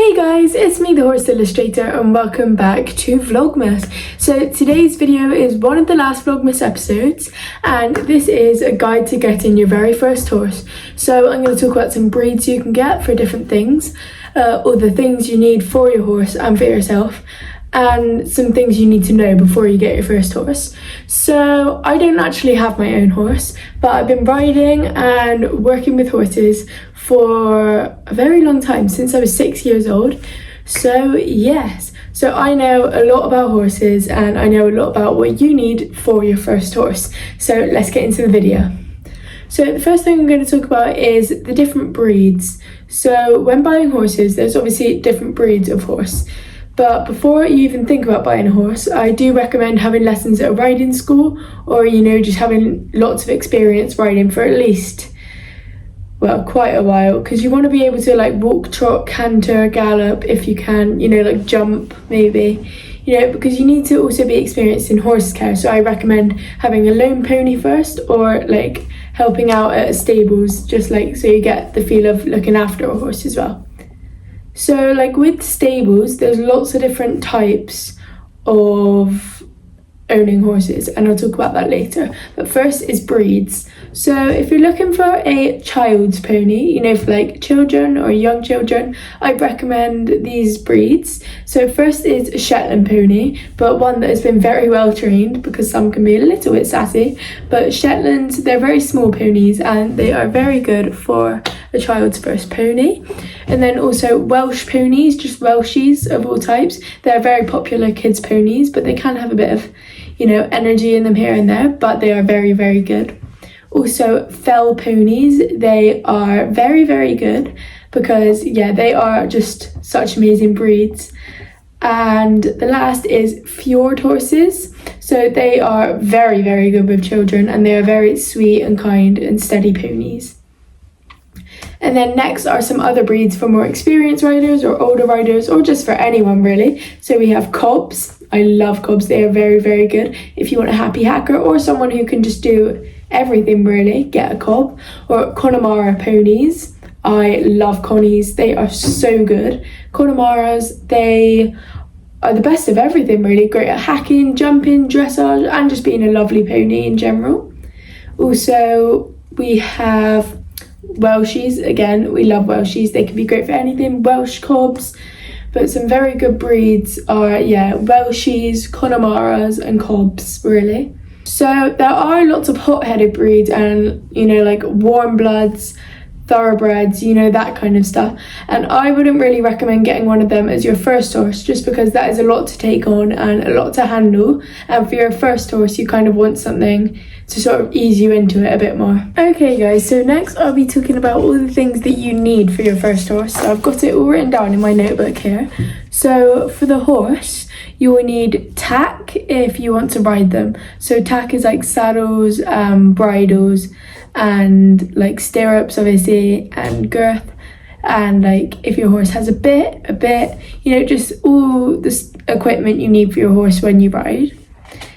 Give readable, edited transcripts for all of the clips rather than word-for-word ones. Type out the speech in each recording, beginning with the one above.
Hey guys, it's me, the Horse Illustrator, and welcome back to Vlogmas. So today's video is one of the last Vlogmas episodes, and this is a guide to getting your very first horse. So I'm going to talk about some breeds you can get for different things, or the things you need for your horse and for yourself, and some things you need to know before you get your first horse. So I don't actually have my own horse, but I've been riding and working with horses for a very long time, since I was 6 years old. So yes, so I know a lot about horses and I know a lot about what you need for your first horse. So let's get into the video. So the first thing I'm going to talk about is the different breeds. So when buying horses, there's obviously different breeds of horse. But before you even think about buying a horse, I do recommend having lessons at a riding school, or just having lots of experience riding for at least, well, quite a while, because you want to be able to walk, trot, canter, gallop if you can, jump maybe, because you need to also be experienced in horse care. So I recommend having a lone pony first, or helping out at stables, just so you get the feel of looking after a horse as well. So with stables, there's lots of different types of owning horses, and I'll talk about that later. But first is breeds. So if you're looking for a child's pony, for children or young children, I'd recommend these breeds. So first is a Shetland pony, but one that has been very well trained, because some can be a little bit sassy. But Shetlands, they're very small ponies and they are very good for a child's first pony. And then also Welsh ponies, just Welshies of all types. They're very popular kids ponies, but they can have a bit of energy in them here and there, but they are very, very good. Also fell ponies, they are very, very good, because they are just such amazing breeds. And the last is fjord horses. So they are very, very good with children, and they are very sweet and kind and steady ponies. And then next are some other breeds for more experienced riders or older riders, or just for anyone really. So we have cobs. I love cobs. They are very, very good. If you want a happy hacker or someone who can just do everything really, get a cob. Or Connemara ponies. I love connies. They are so good. Connemaras, they are the best of everything really. Great at hacking, jumping, dressage, and just being a lovely pony in general. Also, we have Welshies. Again, we love Welshies. They can be great for anything. Welsh cobs. But some very good breeds are, Welshies, Connemaras and cobs, really. So there are lots of hot-headed breeds and, warm bloods, thoroughbreds, that kind of stuff. And I wouldn't really recommend getting one of them as your first horse, just because that is a lot to take on and a lot to handle. And for your first horse, you kind of want something to sort of ease you into it a bit more. Okay guys, so next I'll be talking about all the things that you need for your first horse. So I've got it all written down in my notebook here. So for the horse, you will need tack if you want to ride them. So tack is saddles, bridles, and stirrups obviously, and girth, and if your horse has a bit, just all this equipment you need for your horse when you ride.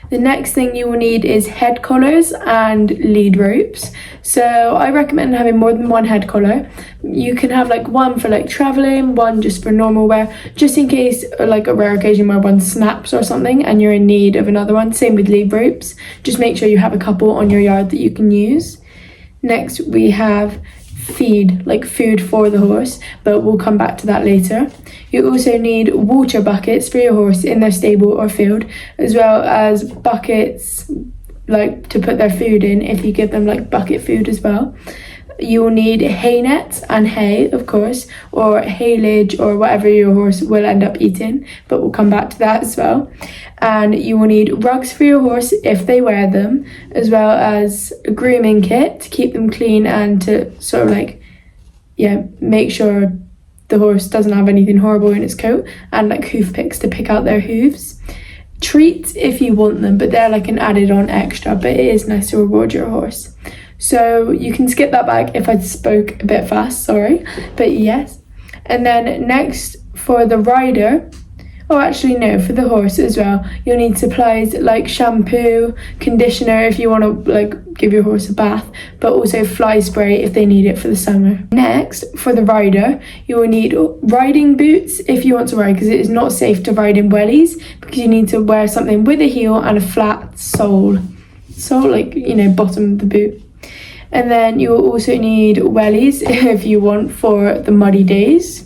The next thing you will need is head collars and lead ropes. So I recommend having more than one head collar. You can have one for traveling, one just for normal wear, just in case a rare occasion where one snaps or something and you're in need of another one. Same with lead ropes. Just make sure you have a couple on your yard that you can use. Next we have feed, food for the horse, but we'll come back to that later. You also need water buckets for your horse in their stable or field, as well as buckets to put their food in if you give them bucket food as well. You will need hay nets and hay, of course, or haylage, or whatever your horse will end up eating, but we'll come back to that as well. And you will need rugs for your horse if they wear them, as well as a grooming kit to keep them clean and to sort of make sure the horse doesn't have anything horrible in its coat, and hoof picks to pick out their hooves. Treats if you want them, but they're an added on extra, but it is nice to reward your horse. So you can skip that back if I spoke a bit fast, sorry, but yes. And then next for the rider, Oh, actually no, for the horse as well, you'll need supplies like shampoo, conditioner if you want to like give your horse a bath, but also fly spray if they need it for the summer. Next, for the rider, you will need riding boots if you want to ride, because it is not safe to ride in wellies, because you need to wear something with a heel and a flat sole, like, you know, bottom of the boot. And then you will also need wellies if you want for the muddy days.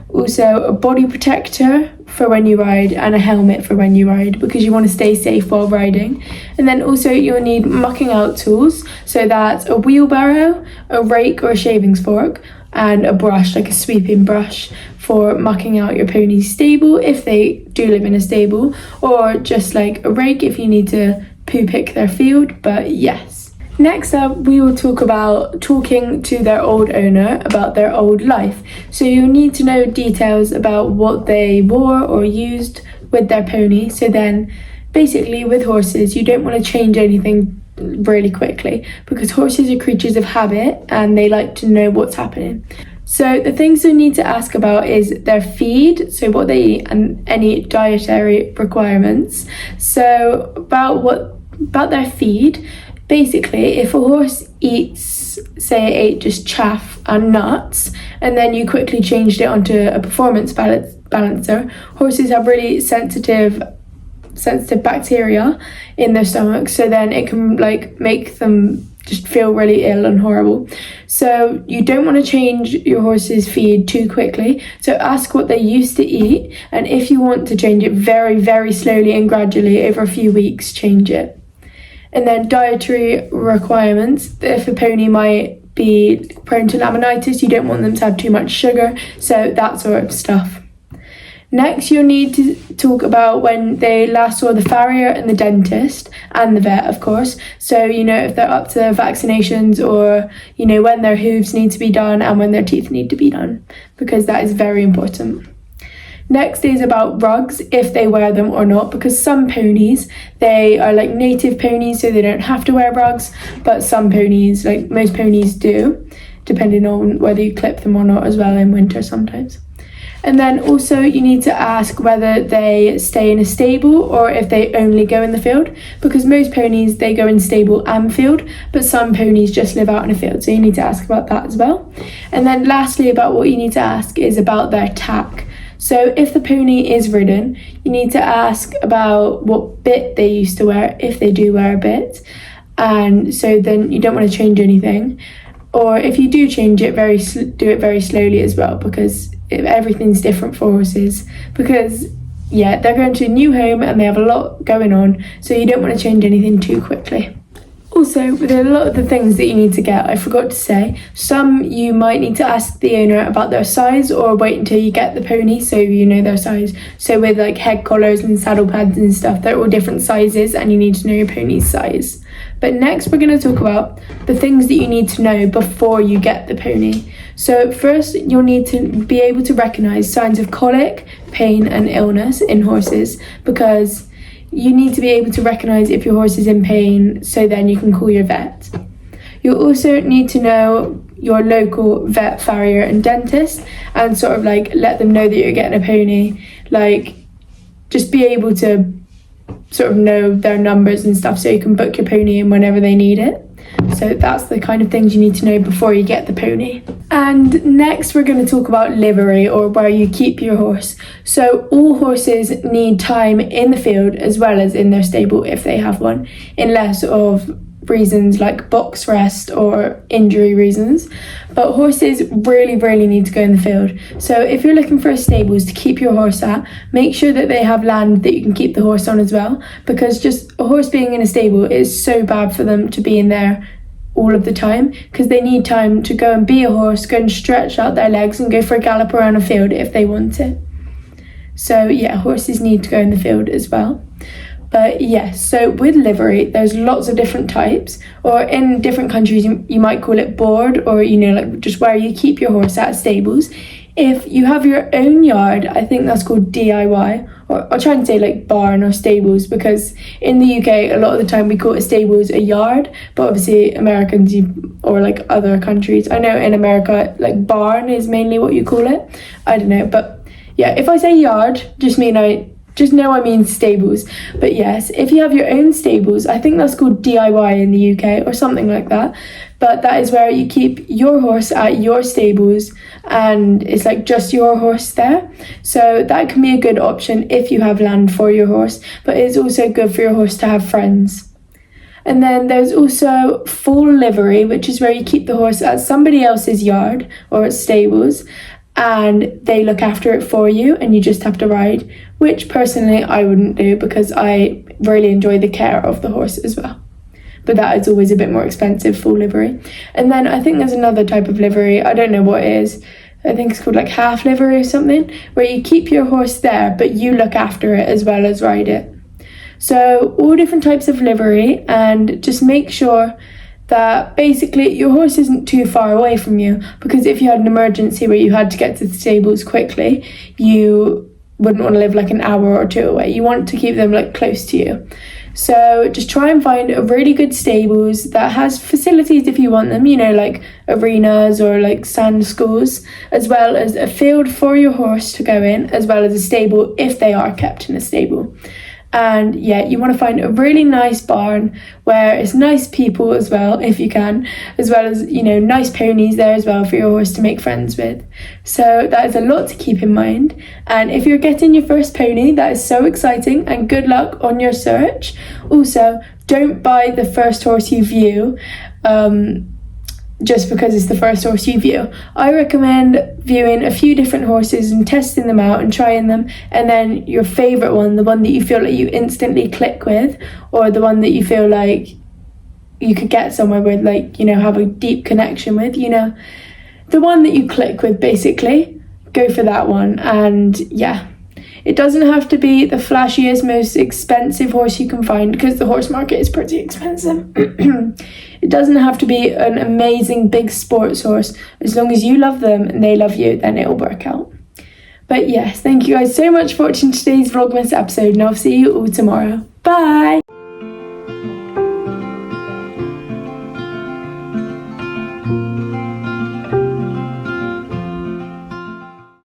Also a body protector for when you ride and a helmet for when you ride, because you want to stay safe while riding. And then also you'll need mucking out tools, so that's a wheelbarrow, a rake or a shavings fork, and a brush, like a sweeping brush, for mucking out your pony's stable if they do live in a stable, or just like a rake if you need to poo pick their field. But yes. Next up, we will talk about talking to their old owner about their old life. So you'll need to know details about what they wore or used with their pony. So then basically with horses, you don't want to change anything really quickly, because horses are creatures of habit and they like to know what's happening. So the things you need to ask about is their feed, so what they eat, and any dietary requirements. So about their feed, basically, if a horse eats, say it ate just chaff and nuts, and then you quickly changed it onto a performance balancer, horses have really sensitive bacteria in their stomach, so then it can like make them just feel really ill and horrible. So you don't want to change your horse's feed too quickly. So ask what they used to eat, and if you want to change it very, very slowly and gradually over a few weeks, change it. And then dietary requirements, if a pony might be prone to laminitis, you don't want them to have too much sugar, so that sort of stuff. Next, you'll need to talk about when they last saw the farrier and the dentist, and the vet, of course. So, you know, if they're up to vaccinations, or, you know, when their hooves need to be done and when their teeth need to be done, because that is very important. Next is about rugs, if they wear them or not, because some ponies, they are like native ponies, so they don't have to wear rugs, but some ponies, like most ponies, do, depending on whether you clip them or not as well in winter sometimes. And then also you need to ask whether they stay in a stable or if they only go in the field, because most ponies, they go in stable and field, but some ponies just live out in a field, so you need to ask about that as well. And then lastly, about what you need to ask is about their tack. So if the pony is ridden, you need to ask about what bit they used to wear, if they do wear a bit, and so then you don't want to change anything. Or if you do change it, do it very slowly as well, because everything's different for horses, because yeah, they're going to a new home and they have a lot going on, so you don't want to change anything too quickly. Also, with a lot of the things that you need to get, I forgot to say, some you might need to ask the owner about their size, or wait until you get the pony so you know their size. So with like head collars and saddle pads and stuff, they're all different sizes and you need to know your pony's size. But next we're going to talk about the things that you need to know before you get the pony. So first, you'll need to be able to recognise signs of colic, pain and illness in horses, because you need to be able to recognise if your horse is in pain, so then you can call your vet. You'll also need to know your local vet, farrier and dentist, and sort of like let them know that you're getting a pony, like just be able to sort of know their numbers and stuff, so you can book your pony in whenever they need it. So that's the kind of things you need to know before you get the pony. And next we're going to talk about livery, or where you keep your horse. So all horses need time in the field as well as in their stable if they have one, unless of reasons like box rest or injury reasons. But horses really need to go in the field. So if you're looking for stables to keep your horse at, make sure that they have land that you can keep the horse on as well, because just a horse being in a stable is so bad for them to be in there all of the time, because they need time to go and be a horse, go and stretch out their legs and go for a gallop around a field if they want it. So yeah, horses need to go in the field as well. But yes, so with livery, there's lots of different types, or in different countries you might call it board, or you know, like just where you keep your horse at stables. If you have your own yard, I think that's called DIY, or I'll try and say like barn or stables, because in the UK a lot of the time we call it stables a yard, but obviously Americans or like other countries, I know in America like barn is mainly what you call it, I don't know, but yeah, if I say yard, just know I mean stables. But yes, if you have your own stables, I think that's called DIY in the UK or something like that. But that is where you keep your horse at your stables and it's like just your horse there. So that can be a good option if you have land for your horse, but it's also good for your horse to have friends. And then there's also full livery, which is where you keep the horse at somebody else's yard or stables and they look after it for you and you just have to ride, which personally I wouldn't do because I really enjoy the care of the horse as well. But that is always a bit more expensive, full livery. And then I think there's another type of livery, I don't know what it is, I think it's called like half livery or something, where you keep your horse there but you look after it as well as ride it. So all different types of livery, and just make sure that basically your horse isn't too far away from you, because if you had an emergency where you had to get to the stables quickly, you wouldn't want to live like an hour or two away. You want to keep them like close to you. So just try and find a really good stables that has facilities if you want them, you know, like arenas or like sand schools, as well as a field for your horse to go in, as well as a stable if they are kept in a stable. And yeah, you want to find a really nice barn where it's nice people as well, if you can, as well as, you know, nice ponies there as well for your horse to make friends with. So that is a lot to keep in mind. And if you're getting your first pony, that is so exciting and good luck on your search. Also, don't buy the first horse you view just because it's the first horse you view. I recommend viewing a few different horses and testing them out and trying them, and then your favourite one, the one that you feel like you instantly click with, or the one that you feel like you could get somewhere with, like, you know, have a deep connection with, you know, the one that you click with, basically, go for that one. And yeah, it doesn't have to be the flashiest, most expensive horse you can find, because the horse market is pretty expensive. It doesn't have to be an amazing big sports horse. As long as you love them and they love you, then it'll work out. But yes, thank you guys so much for watching today's Vlogmas episode, and I'll see you all tomorrow. Bye!